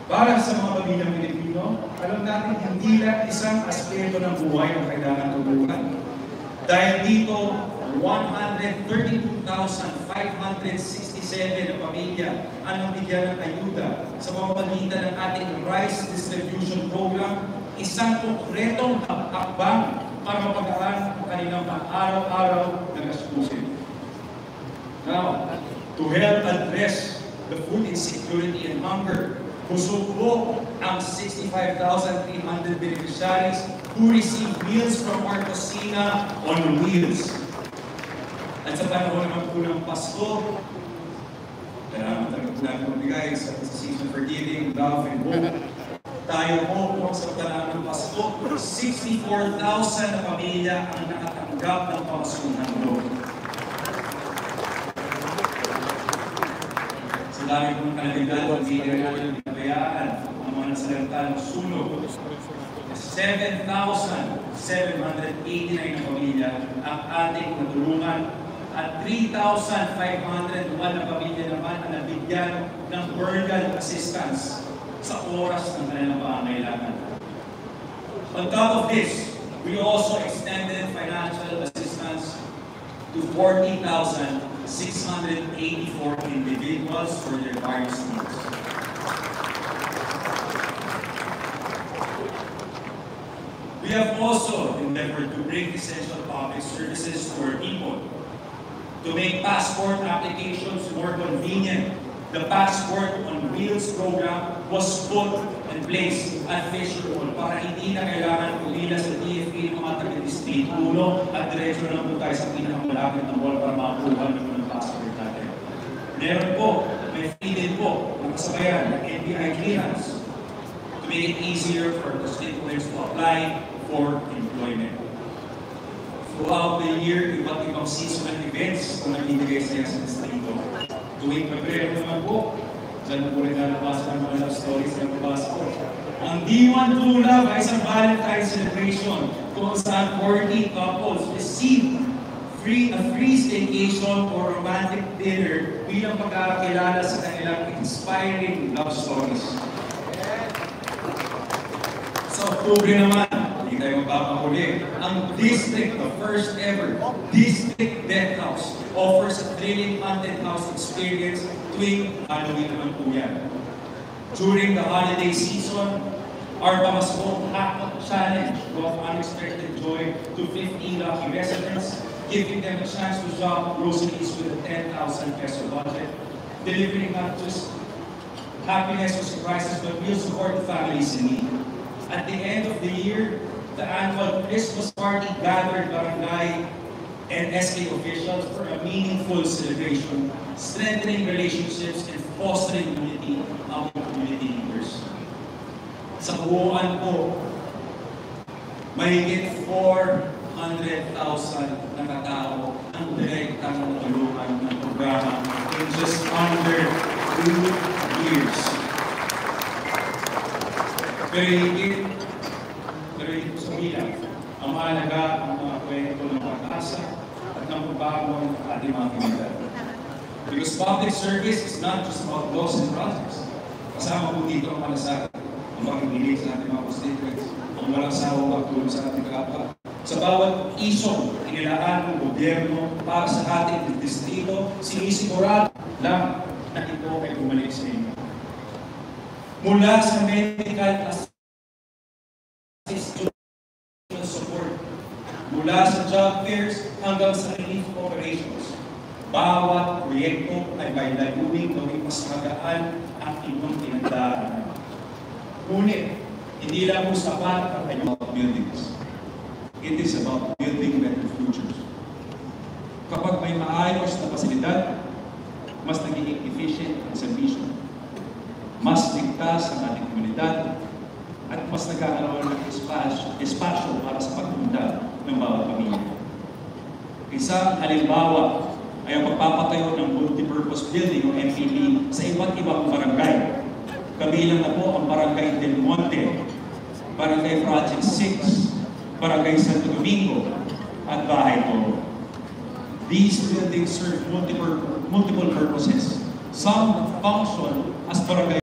Para sa mga pamilyang Pilipino, alam natin hindi lang isang aspeto ng buhay ang kailangan tulungan. Dahil dito, 132,567 na pamilya ang nabigyan ng ayuda sa pamamagitan ng ating Rice Distribution Program, isang konkretong hakbang para mapagaan ang kanilang araw-araw na gastusin. Now, to help address the food insecurity and hunger, busog ang 65,300 beneficiaries who receive meals from our Kusina on Wheels. At sa panahon naman po ng Pasko, kailangan talaga namin magbigay sa season for giving, love, and hope. Tayo po sa panahon ng Pasko, 64,000 na pamilya ang nakatanggap ng pamasunang loob. Sa dami kong kalagyan, hindi rin natin pinabayaan ang mga nasalanta ng sulog. 7,789 na pamilya ang ating natulungan at 3,501 na pamilya naman ang nabigyan ng burial assistance sa oras ng kanilang pangangailangan. On top of this, we also extended financial assistance to 40,684 individuals for their various needs. We have also endeavored to bring essential public services to our people, to make passport applications more convenient. The Passport on Wheels program was put in place at Fisher Hall para hindi na kailangan pumila sa DFA ng mga taga-district uno at diretso na po tayo sa pinakamalapit ng hall para makakuha ng passport natin. Meron po, may free din po, nakasabayan ng NBI clearance to make it easier for constituents to apply for employment. Throughout the year, iba't ibang seasonal events na nagbibigay sa distrito. Tuwing Pebrero naman po, dyan po rin nalabasan ng mga love stories ng Pasko. Ang D1 True Love ay isang Valentine's celebration kung saan 40 couples receive a free staycation or romantic dinner bilang pagkakakilala sa kanilang inspiring love stories. Sa Oktubre naman, hindi tayo magpapahuli. Ang district, the first ever district death house, offers a thrilling haunted house experience tuwing Halloween naman po yan. During the holiday season, our Pamasko Hack Challenge brought unexpected joy to 15 lucky residents, giving them a chance to shop groceries with a 10,000 peso budget, delivering not just happiness or surprises, but real support to families in need. At the end of the year, the annual Christmas party gathered barangay and SK officials for a meaningful celebration, strengthening relationships and fostering unity among community leaders. Sa buuan po, mahigit 400,000 na katao ang direktang natulungan ng programa in just under 2 years. Pero higit sa bilang, ang mahalaga ang mga kwento ng pag-asa at ng pagbago ng ating mga komunidad. Because public service is not just about laws and projects. Kasama po dito ang malasakit, ang pag-ibig sa ating mga constituents, ang walang sawang pagtulong sa ating kapwa. Sa bawat isong inilaan ng gobyerno para sa ating distrito, sinisigurado lang na ito ay bumalik sa inyo. Mula sa medical assistance support, mula sa job fairs hanggang sa relief operations, bawat proyekto ay may layuning gawing mas magaan ang inyong pinagdaanan. Ngunit, hindi lang po sapat ang kanyang buildings. It is about building better futures. Kapag may maayos na pasilidad, mas nagiging efficient ang servisyo. Mas ligtas ang ating komunidad at mas nagkakaroon ng espasyo para sa pagpunta ng bawat pamilya. Isang halimbawa ay ang pagpapatayo ng multipurpose building o MPB sa iba't ibang barangay. Kabilang na po ang Barangay Del Monte, Barangay Project 6, Barangay Santo Domingo, at Bahay Toro. These buildings serve multiple purposes. Some function as barangay